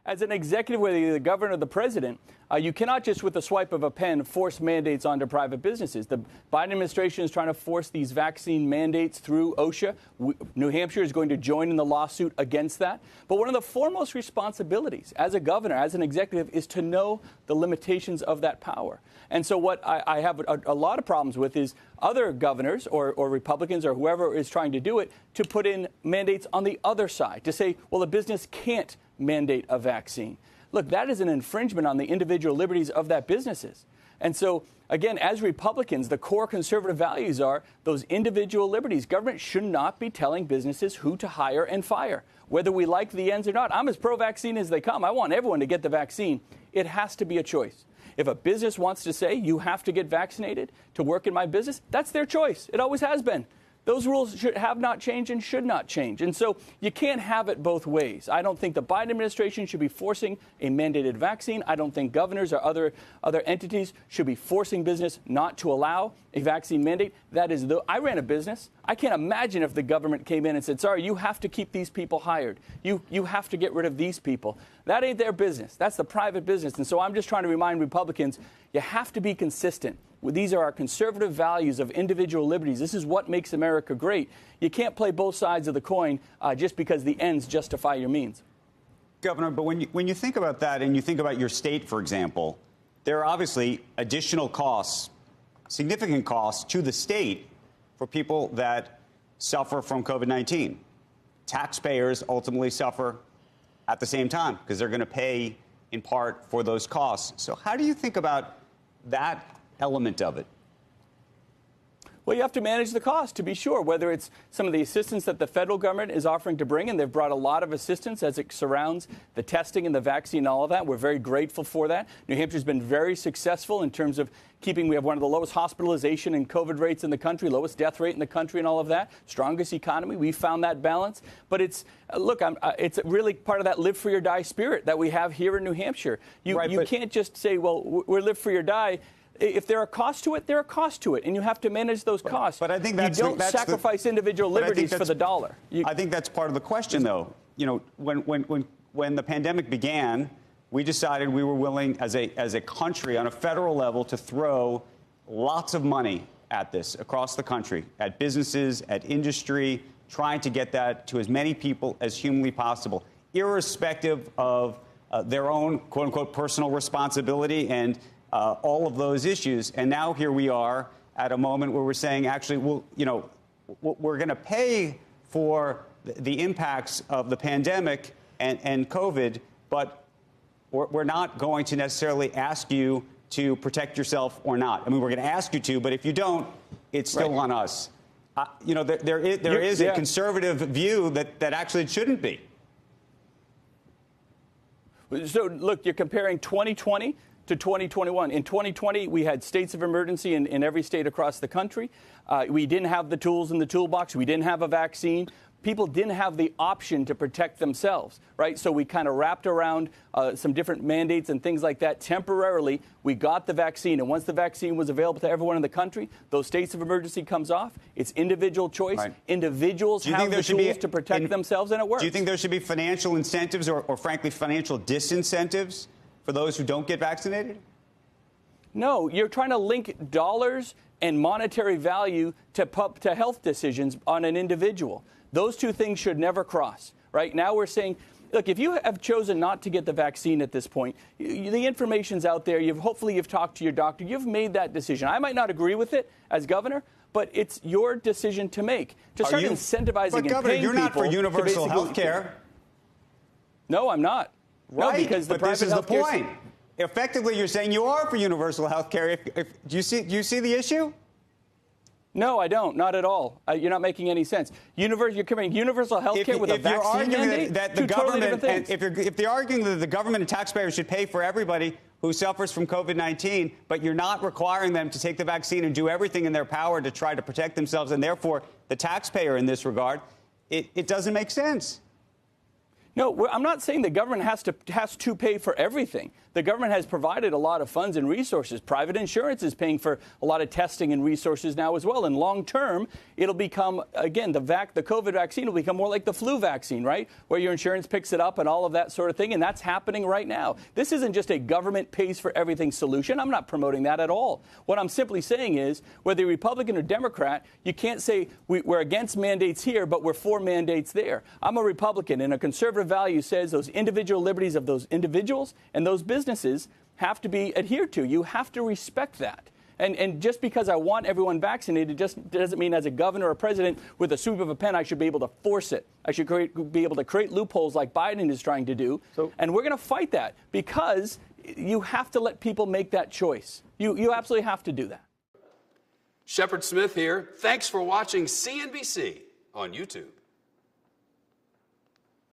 As an executive, whether you're the governor or the president, you cannot just with the swipe of a pen force mandates onto private businesses. The Biden administration is trying to force these vaccine mandates through OSHA. New Hampshire is going to join in the lawsuit against that. But one of the foremost responsibilities as a governor, as an executive, is to know the limitations of that power. And so what I have a lot of problems with is other governors or Republicans or whoever is trying to do it to put in mandates on the other side, to say, well, a business can't mandate a vaccine. Look, that is an infringement on the individual liberties of that businesses. And so, again, as Republicans, the core conservative values are those individual liberties. Government should not be telling businesses who to hire and fire, whether we like the ends or not. I'm as pro-vaccine as they come. I want everyone to get the vaccine. It has to be a choice. If a business wants to say you have to get vaccinated to work in my business, that's their choice. It always has been. Those rules have not changed and should not change. And so you can't have it both ways. I don't think the Biden administration should be forcing a mandated vaccine. I don't think governors or other entities should be forcing business not to allow a vaccine mandate. I ran a business. I can't imagine if the government came in and said, sorry, you have to keep these people hired. You have to get rid of these people. That ain't their business. That's the private business. And so I'm just trying to remind Republicans, you have to be consistent. These are our conservative values of individual liberties. This is what makes America great. You can't play both sides of the coin just because the ends justify your means. Governor, but when you think about that and you think about your state, for example, there are obviously additional costs, significant costs to the state for people that suffer from COVID-19. Taxpayers ultimately suffer at the same time because they're going to pay in part for those costs. So how do you think about that element of it? Well, you have to manage the cost, to be sure, whether it's some of the assistance that the federal government is offering to bring, and they've brought a lot of assistance as it surrounds the testing and the vaccine and all of that. We're very grateful for that. New Hampshire's been very successful in terms of we have one of the lowest hospitalization and COVID rates in the country, lowest death rate in the country and all of that, strongest economy. We found that balance. But it's really part of that live free or die spirit that we have here in New Hampshire. You can't just say, well, we're live free or die. If there are costs to it, there are costs to it, and you have to manage those costs. But I think you don't sacrifice individual liberties for the dollar. I think that's part of the question, though. You know, when the pandemic began, we decided we were willing, as a country, on a federal level, to throw lots of money at this across the country, at businesses, at industry, trying to get that to as many people as humanly possible, irrespective of their own quote-unquote personal responsibility and all of those issues. And now here we are at a moment where we're saying, actually, well, we're going to pay for the impacts of the pandemic and COVID, but we're not going to necessarily ask you to protect yourself or not. I mean, we're going to ask you to, but if you don't, it's still on us. There is a conservative view that actually it shouldn't be. So, look, you're comparing 2020 to 2021. In 2020, we had states of emergency in every state across the country. We didn't have the tools in the toolbox. We didn't have a vaccine. People didn't have the option to protect themselves, right? So we kind of wrapped around some different mandates and things like that temporarily. We got the vaccine. And once the vaccine was available to everyone in the country, those states of emergency comes off. It's individual choice. Right. Individuals have the tools to protect themselves, and it works. Do you think there should be financial incentives or frankly, financial disincentives for those who don't get vaccinated? No, you're trying to link dollars and monetary value to health decisions on an individual. Those two things should never cross. Right now we're saying, look, if you have chosen not to get the vaccine at this point, the information's out there. Hopefully you've talked to your doctor. You've made that decision. I might not agree with it as governor, but it's your decision to make. To start incentivizing and Governor, paying you're not people for universal health care. No, I'm not. Right, no, because but this is the point. Effectively, you're saying you are for universal health care. Do you see the issue? No, I don't. Not at all. You're not making any sense. You're comparing universal health care with a vaccine mandate? That the government, if they're arguing that the government and taxpayers should pay for everybody who suffers from COVID-19, but you're not requiring them to take the vaccine and do everything in their power to try to protect themselves, and therefore the taxpayer in this regard, it doesn't make sense. No, I'm not saying the government has to pay for everything. The government has provided a lot of funds and resources. Private insurance is paying for a lot of testing and resources now as well. And long term, it'll become, again, the COVID vaccine will become more like the flu vaccine, right? Where your insurance picks it up and all of that sort of thing. And that's happening right now. This isn't just a government pays for everything solution. I'm not promoting that at all. What I'm simply saying is, whether you're Republican or Democrat, you can't say we're against mandates here, but we're for mandates there. I'm a Republican, and a conservative value says those individual liberties of those individuals and those businesses have to be adhered to. You have to respect that. And just because I want everyone vaccinated just doesn't mean as a governor or president with a sweep of a pen I should be able to force it. I should be able to create loopholes like Biden is trying to do. And we're going to fight that because you have to let people make that choice. You absolutely have to do that. Shepard Smith here. Thanks for watching CNBC on YouTube.